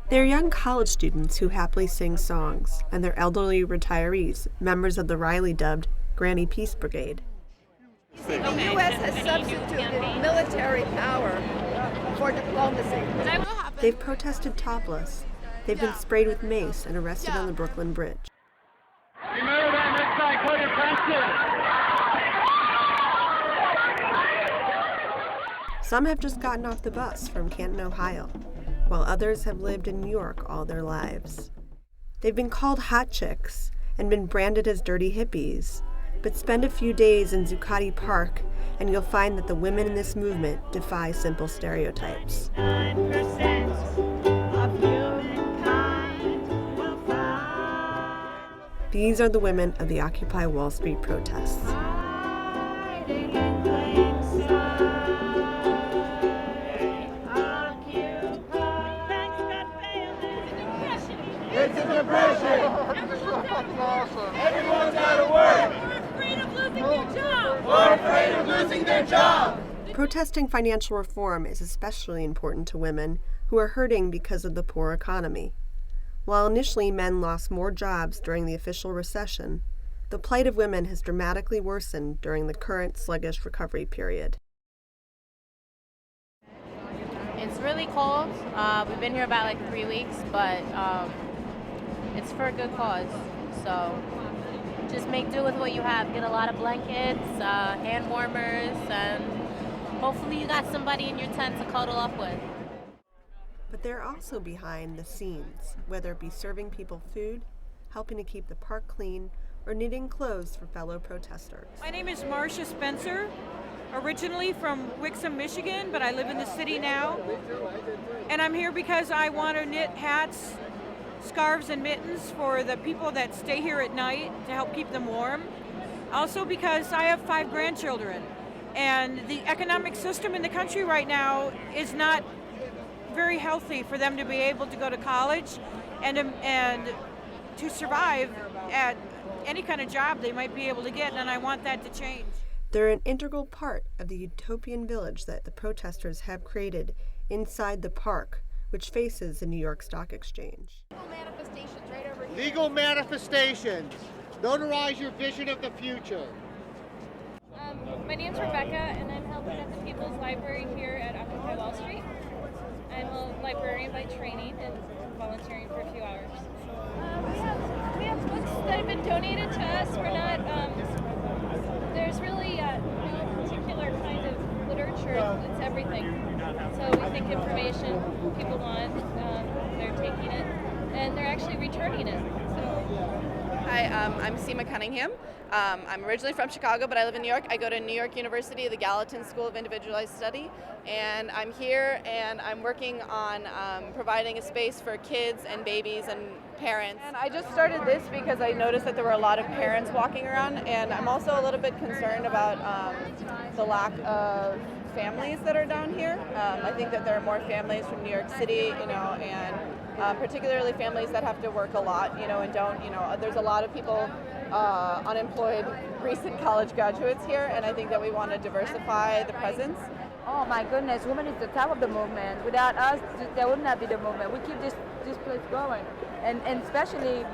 They're young college students who happily sing songs, and they're elderly retirees, members of the Riley-dubbed Granny Peace Brigade. The U.S. has substituted military power for diplomacy. They've protested topless. They've been sprayed with mace and arrested on the Brooklyn Bridge. Remember that next time, Cody Preston. Some have just gotten off the bus from Canton, Ohio, while others have lived in New York all their lives. They've been called hot chicks and been branded as dirty hippies, but spend a few days in Zuccotti Park and you'll find that the women in this movement defy simple stereotypes. 9% of humankind will find. These are the women of the Occupy Wall Street protests. Hiding in plain sight. Occupy. Banks got failed. It's a depression. Awesome. Everyone's out of work. Or afraid of losing their job. Protesting financial reform is especially important to women who are hurting because of the poor economy. While initially men lost more jobs during the official recession, the plight of women has dramatically worsened during the current sluggish recovery period. It's really cold. We've been here about 3 weeks, but it's for a good cause. So just make do with what you have. Get a lot of blankets, hand warmers, and hopefully you got somebody in your tent to cuddle up with. But they're also behind the scenes, whether it be serving people food, helping to keep the park clean, or knitting clothes for fellow protesters. My name is Marcia Spencer, originally from Wixom, Michigan, but I live in the city now. And I'm here because I want to knit hats, scarves, and mittens for the people that stay here at night to help keep them warm. Also because I have 5 grandchildren, and the economic system in the country right now is not very healthy for them to be able to go to college and to survive at any kind of job they might be able to get, and I want that to change. They're an integral part of the utopian village that the protesters have created inside the park, which faces the New York Stock Exchange. Legal manifestations. Notarize your vision of the future. My name's Rebecca, and I'm helping at the People's Library here at Occupy Wall Street. I'm a librarian by training and volunteering for a few hours. We have books that have been donated to us. We're not, there's really no particular kind of literature. It's everything. So we think information people want, they're taking it, and they're actually returning it. Hi, I'm Seema Cunningham. I'm originally from Chicago, but I live in New York. I go to New York University, the Gallatin School of Individualized Study, and I'm here and I'm working on providing a space for kids and babies and parents. And I just started this because I noticed that there were a lot of parents walking around, and I'm also a little bit concerned about the lack of families that are down here. I think that there are more families from New York City, and particularly families that have to work a lot, and don't, there's a lot of people, unemployed, recent college graduates here, and I think that we want to diversify the presence. Oh my goodness, women is the top of the movement. Without us, there would not be the movement. We keep this place going. And especially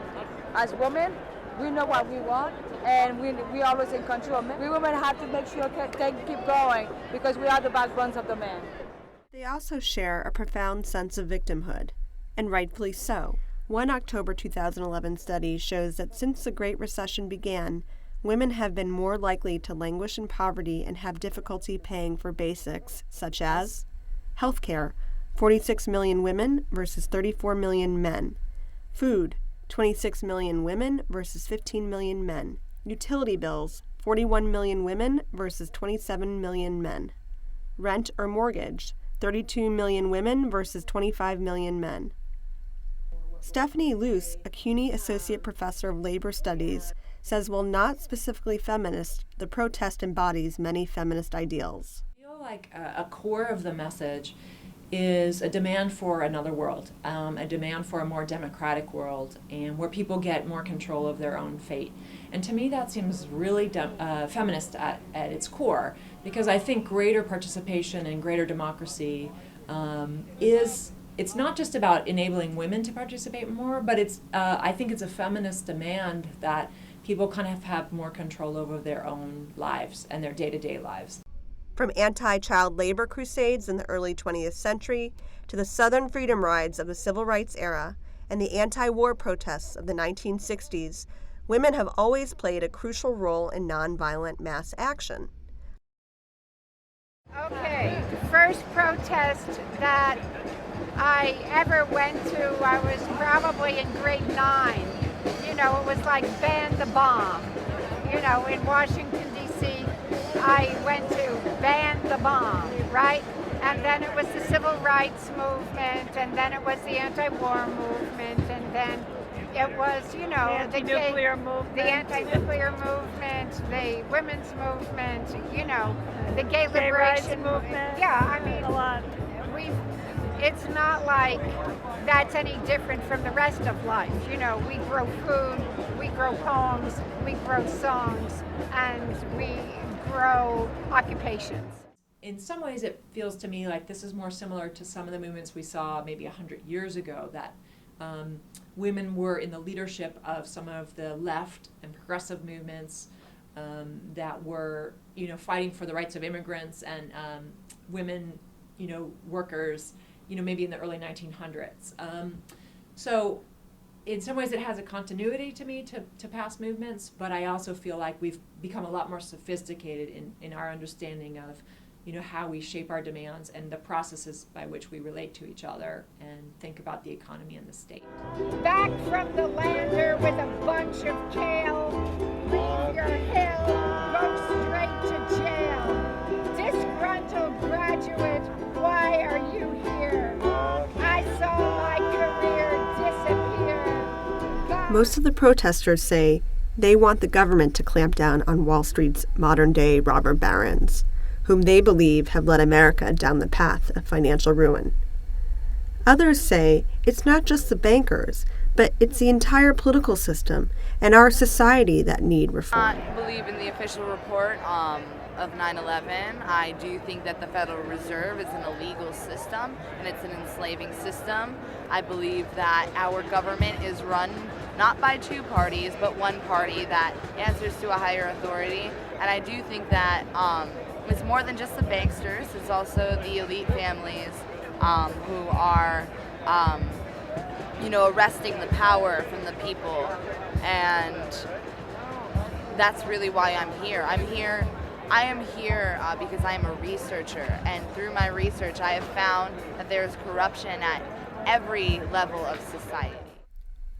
as women, we know what we want, and we always in control. We women have to make sure keep going, because we are the backbones of the men. They also share a profound sense of victimhood, and rightfully so. One October 2011 study shows that since the Great Recession began, women have been more likely to languish in poverty and have difficulty paying for basics, such as healthcare, 46 million women versus 34 million men; food, 26 million women versus 15 million men; utility bills, 41 million women versus 27 million men; rent or mortgage, 32 million women versus 25 million men. Stephanie Luce, a CUNY Associate Professor of Labor Studies, says while not specifically feminist, the protest embodies many feminist ideals. I feel like a core of the message is a demand for another world, a demand for a more democratic world, and where people get more control of their own fate. And to me that seems really feminist at its core, because I think greater participation and greater democracy is it's not just about enabling women to participate more, but I think it's a feminist demand that people kind of have more control over their own lives and their day-to-day lives. From anti-child labor crusades in the early 20th century to the Southern freedom rides of the Civil Rights era and the anti-war protests of the 1960s, women have always played a crucial role in nonviolent mass action. Okay, the first protest that I ever went to, I was probably in grade 9. You know, it was like ban the bomb. You know, in Washington, D.C., I went to ban the bomb, right? And then it was the civil rights movement, and then it was the anti-war movement, and then it was, you know, the anti-nuclear movement, the women's movement, you know, the gay liberation movement. Yeah, I mean, a lot. It's not like that's any different from the rest of life. You know, we grow food, we grow poems, we grow songs, and we grow occupations. In some ways, it feels to me like this is more similar to some of the movements we saw maybe 100 years ago, that women were in the leadership of some of the left and progressive movements that were, you know, fighting for the rights of immigrants and women, you know, workers, you know, maybe in the early 1900s. So in some ways it has a continuity to me to past movements, but I also feel like we've become a lot more sophisticated in our understanding of, you know, how we shape our demands and the processes by which we relate to each other and think about the economy and the state. Back from the lander with a bunch of kale, leave your hill, go straight to jail. Disgruntled graduate, why are you here? I saw my career disappear. Most of the protesters say they want the government to clamp down on Wall Street's modern-day robber barons, whom they believe have led America down the path of financial ruin. Others say it's not just the bankers, but it's the entire political system and our society that need reform. I believe in the official report of 9/11. I do think that the Federal Reserve is an illegal system and it's an enslaving system. I believe that our government is run not by two parties, but one party that answers to a higher authority. And I do think that it's more than just the banksters, it's also the elite families who are, you know, arresting the power from the people. And that's really why I'm here. I am here because I am a researcher, and through my research I have found that there is corruption at every level of society.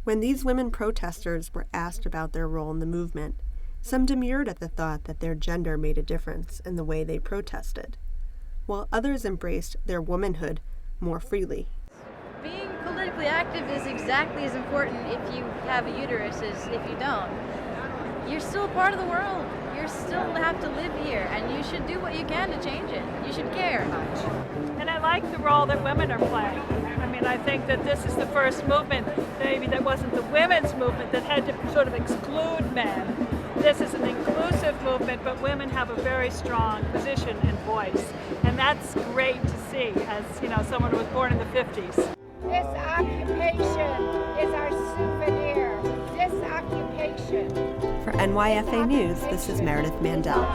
When these women protesters were asked about their role in the movement, some demurred at the thought that their gender made a difference in the way they protested, while others embraced their womanhood more freely. Being politically active is exactly as important if you have a uterus as if you don't. You're still a part of the world. You still have to live here, and you should do what you can to change it. You should care. And I like the role that women are playing. I mean, I think that this is the first movement, maybe that wasn't the women's movement that had to sort of exclude men. This is an inclusive movement, but women have a very strong position and voice. And that's great to see as, you know, someone who was born in the 50s. This occupation is our souvenir. This occupation. For NYFA News, this is Meredith Mandell.